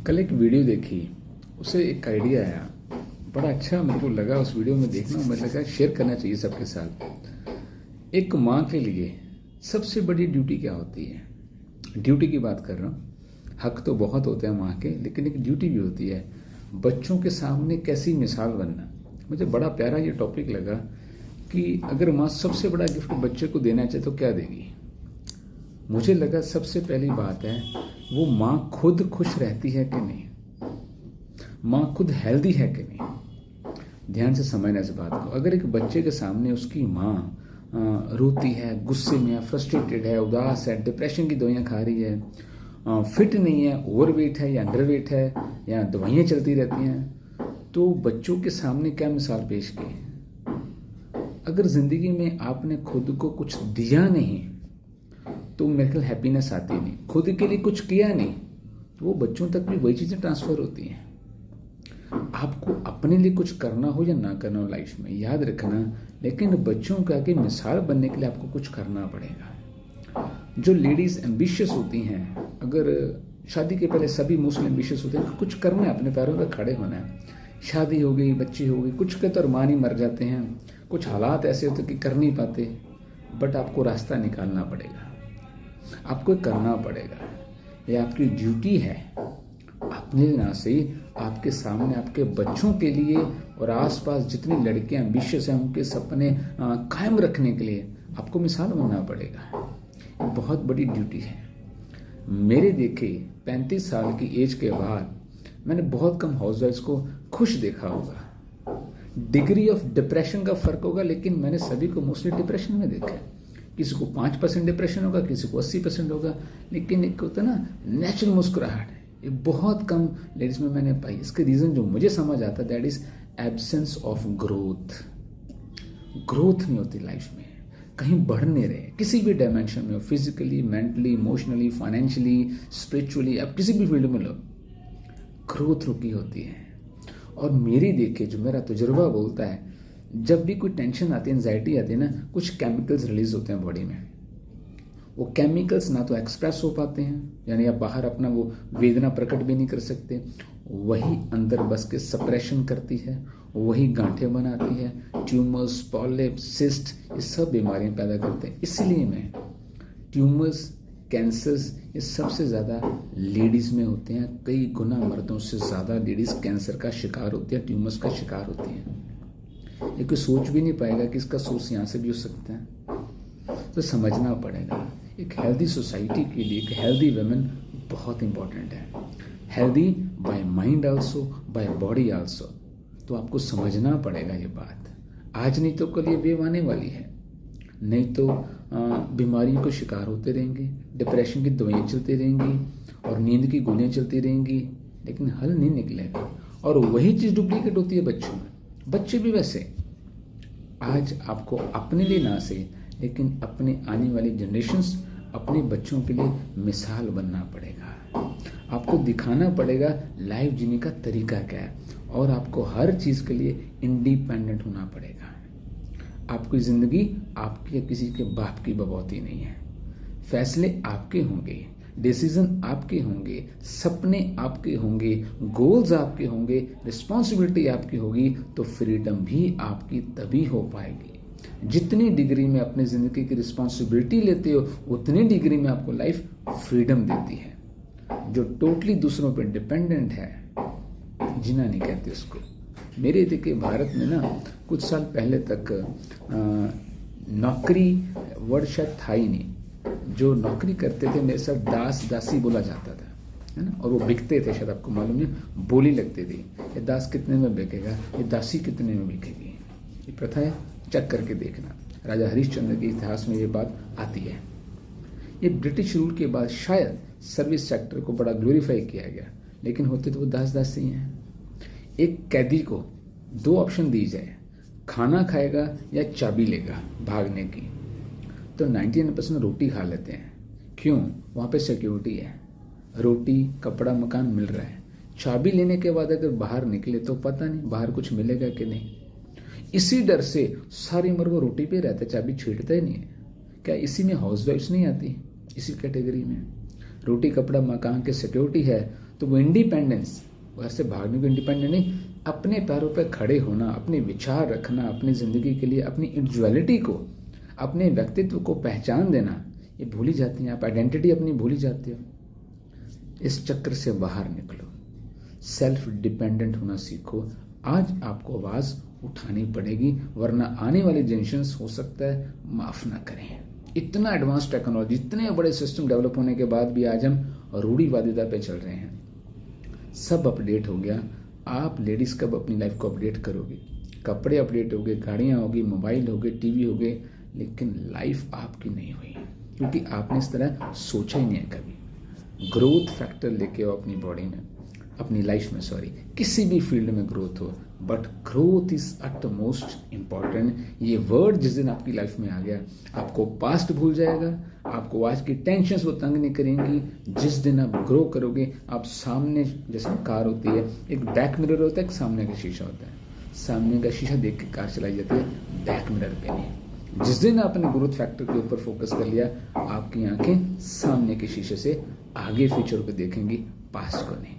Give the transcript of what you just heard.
कल एक वीडियो देखी, उससे एक आइडिया आया, बड़ा अच्छा मेरे को लगा। उस वीडियो में देखना मुझे लगा शेयर करना चाहिए सबके साथ। एक माँ के लिए सबसे बड़ी ड्यूटी क्या होती है? ड्यूटी की बात कर रहा हूँ। हक तो बहुत होते हैं माँ के, लेकिन एक ड्यूटी भी होती है, बच्चों के सामने कैसी मिसाल बनना। मुझे बड़ा प्यारा ये टॉपिक लगा कि अगर माँ सबसे बड़ा गिफ्ट बच्चे को देना चाहे तो क्या देगी। मुझे लगा सबसे पहली बात है वो माँ खुद खुश रहती है कि नहीं, माँ खुद हेल्दी है कि नहीं। ध्यान से समझना इस बात को। अगर एक बच्चे के सामने उसकी माँ रोती है, गुस्से में है, फ्रस्ट्रेटेड है, उदास है, डिप्रेशन की दवाइयाँ खा रही है, फिट नहीं है, ओवरवेट है या अंडरवेट है या दवाइयाँ चलती रहती हैं, तो बच्चों के सामने क्या मिसाल पेश की। अगर जिंदगी में आपने खुद को कुछ दिया नहीं तो मेरे ख्याल हैप्पीनेस आती नहीं। खुद के लिए कुछ किया नहीं तो वो बच्चों तक भी वही चीज़ें ट्रांसफर होती हैं। आपको अपने लिए कुछ करना हो या ना करना हो लाइफ में, याद रखना, लेकिन बच्चों के आगे मिसाल बनने के लिए आपको कुछ करना पड़ेगा। जो लेडीज़ एम्बिशियस होती हैं, अगर शादी के पहले सभी मोस्टली एम्बिशियस होते हैं, कुछ करना है, अपने पैरों पर खड़े होना है। शादी हो गई, बच्ची हो गई, कुछ के तो अरमान ही मर जाते हैं, कुछ हालात ऐसे होते कि कर नहीं पाते, बट आपको रास्ता निकालना पड़ेगा, आपको करना पड़ेगा। ये आपकी ड्यूटी है, अपने ना से आपके सामने आपके बच्चों के लिए और आसपास जितनी लड़कियां एम्बिशियस हैं उनके सपने कायम रखने के लिए आपको मिसाल बनना पड़ेगा। ये बहुत बड़ी ड्यूटी है। मेरे देखे 35 साल की एज के बाद मैंने बहुत कम हाउसवाइफ्स को खुश देखा होगा। डिग्री ऑफ डिप्रेशन का फर्क होगा, लेकिन मैंने सभी को मोस्टली डिप्रेशन में देखा है। किसी को 5% डिप्रेशन होगा, किसी को 80% होगा, लेकिन एक होता है ना नेचुरल मुस्कुराहट, ये बहुत कम लेडीज में मैंने पाई। इसके रीजन जो मुझे समझ आता, that is absence of growth. Growth नहीं होती लाइफ में, कहीं बढ़ नहीं रहे किसी भी डायमेंशन में हो, physically, mentally, emotionally, financially, spiritually, आप किसी भी फील्ड में लो, ग्रोथ रुकी होती है। और मेरी देखे जो मेरा तजुर्बा बोलता है, जब भी कोई टेंशन आती है, एंजाइटी आती है ना, कुछ केमिकल्स रिलीज होते हैं बॉडी में। वो केमिकल्स ना तो एक्सप्रेस हो पाते हैं, यानी आप बाहर अपना वो वेदना प्रकट भी नहीं कर सकते, वही अंदर बस के सप्रेशन करती है, वही गांठें बनाती है, ट्यूमर्स, पॉलिप्स, सिस्ट, ये सब बीमारियां पैदा करते हैं। इसलिए मैं ट्यूमर्स, कैंसर्स, ये सबसे ज़्यादा लेडीज़ में होते हैं। कई गुना मर्दों से ज़्यादा लेडीज़ कैंसर का शिकार होती है, ट्यूमर्स का शिकार होती हैं। ये कोई सोच भी नहीं पाएगा कि इसका सोर्स यहाँ से भी हो सकता है। तो समझना पड़ेगा, एक हेल्दी सोसाइटी के लिए एक हेल्दी वुमेन बहुत इंपॉर्टेंट है। Healthy by mind also, by body also. तो आपको समझना पड़ेगा ये बात। आज नहीं तो कल ये वेव आने वाली है, नहीं तो बीमारियों का शिकार होते रहेंगे, डिप्रेशन की दवाइयाँ चलती रहेंगी और नींद की गोलियाँ चलती रहेंगी, लेकिन हल नहीं निकलेगा। और वही चीज़ डुप्लीकेट होती है बच्चों में। बच्चे भी वैसे। आज आपको अपने लिए ना से, लेकिन अपने आने वाली जनरेशन्स, अपने बच्चों के लिए मिसाल बनना पड़ेगा। आपको दिखाना पड़ेगा लाइफ जीने का तरीका क्या है, और आपको हर चीज़ के लिए इंडिपेंडेंट होना पड़ेगा। आपकी ज़िंदगी आपकी या किसी के बाप की बबौती नहीं है। फैसले आपके होंगे, डिसीजन आपके होंगे, सपने आपके होंगे, गोल्स आपके होंगे, रिस्पॉन्सिबिलिटी आपकी होगी, तो फ्रीडम भी आपकी तभी हो पाएगी। जितनी डिग्री में अपनी ज़िंदगी की रिस्पॉन्सिबिलिटी लेते हो, उतनी डिग्री में आपको लाइफ फ्रीडम देती है। जो टोटली दूसरों पर डिपेंडेंट है, जीना नहीं कहते उसको। मेरे देखिए भारत में ना कुछ साल पहले तक नौकरी वर्ड शायद था ही नहीं। जो नौकरी करते थे मेरे साथ दास दासी बोला जाता था, है ना, और वो बिकते थे, शायद आपको मालूम नहीं, बोली लगती थी, ये दास कितने में बिकेगा, ये दासी कितने में बिकेगी। ये प्रथा है, चेक करके देखना। राजा हरिश्चंद्र के इतिहास में ये बात आती है। ये ब्रिटिश रूल के बाद शायद सर्विस सेक्टर को बड़ा ग्लोरीफाई किया गया, लेकिन होते तो वो दास दासी हैं। एक कैदी को 2 ऑप्शन दी जाए, खाना खाएगा या चाबी लेगा भागने की, तो 99% रोटी खा लेते हैं। क्यों? वहाँ पे सिक्योरिटी है, रोटी, कपड़ा, मकान मिल रहा है। चाबी लेने के बाद अगर बाहर निकले तो पता नहीं बाहर कुछ मिलेगा कि नहीं। इसी डर से सारी उम्र वो रोटी पे रहता है, चाबी छीटता ही नहीं है। क्या इसी में हाउसवाइफ्स नहीं आती, इसी कैटेगरी में? रोटी, कपड़ा, मकान की सिक्योरिटी है तो वो इंडिपेंडेंस, घर से भागने को इंडिपेंडेंट नहीं, अपने पैरों पर खड़े होना, अपने विचार रखना, अपनी ज़िंदगी के लिए अपनी इंडिविजुअलिटी को, अपने व्यक्तित्व को पहचान देना, ये भूल ही जाती हैं आप। आइडेंटिटी अपनी भूल ही जाते हो। इस चक्कर से बाहर निकलो, सेल्फ डिपेंडेंट होना सीखो। आज आपको आवाज़ उठानी पड़ेगी, वरना आने वाले जनरेशंस हो सकता है माफ़ ना करें। इतना एडवांस टेक्नोलॉजी, इतने बड़े सिस्टम डेवलप होने के बाद भी आज हम रूढ़िवादिता पे चल रहे हैं। सब अपडेट हो गया। आप लेडीज़ कब अपनी लाइफ को अपडेट करोगे? कपड़े अपडेट हो गए, गाड़ियाँ हो गई, मोबाइल हो गए, टीवी हो गए, लेकिन लाइफ आपकी नहीं हुई, क्योंकि आपने इस तरह सोचा ही नहीं है कभी। ग्रोथ फैक्टर लेके आओ अपनी बॉडी में, अपनी लाइफ में, किसी भी फील्ड में ग्रोथ हो, but growth is at the most important. ये वर्ड जिस दिन आपकी लाइफ में आ गया, आपको पास्ट भूल जाएगा, आपको आज की टेंशन्स वो तंग नहीं करेंगी। जिस दिन आप ग्रो करोगे, आप सामने, जैसे कार होती है, एक बैक मिरर होता है, एक सामने का शीशा होता है। सामने का शीशा देख के कार चलाई जाती है, बैक मिरर पे नहीं। जिस दिन आपने ग्रोथ फैक्टर के ऊपर फोकस कर लिया, आपकी आंखें सामने के शीशे से आगे फ्यूचर को देखेंगी, पास्ट को नहीं।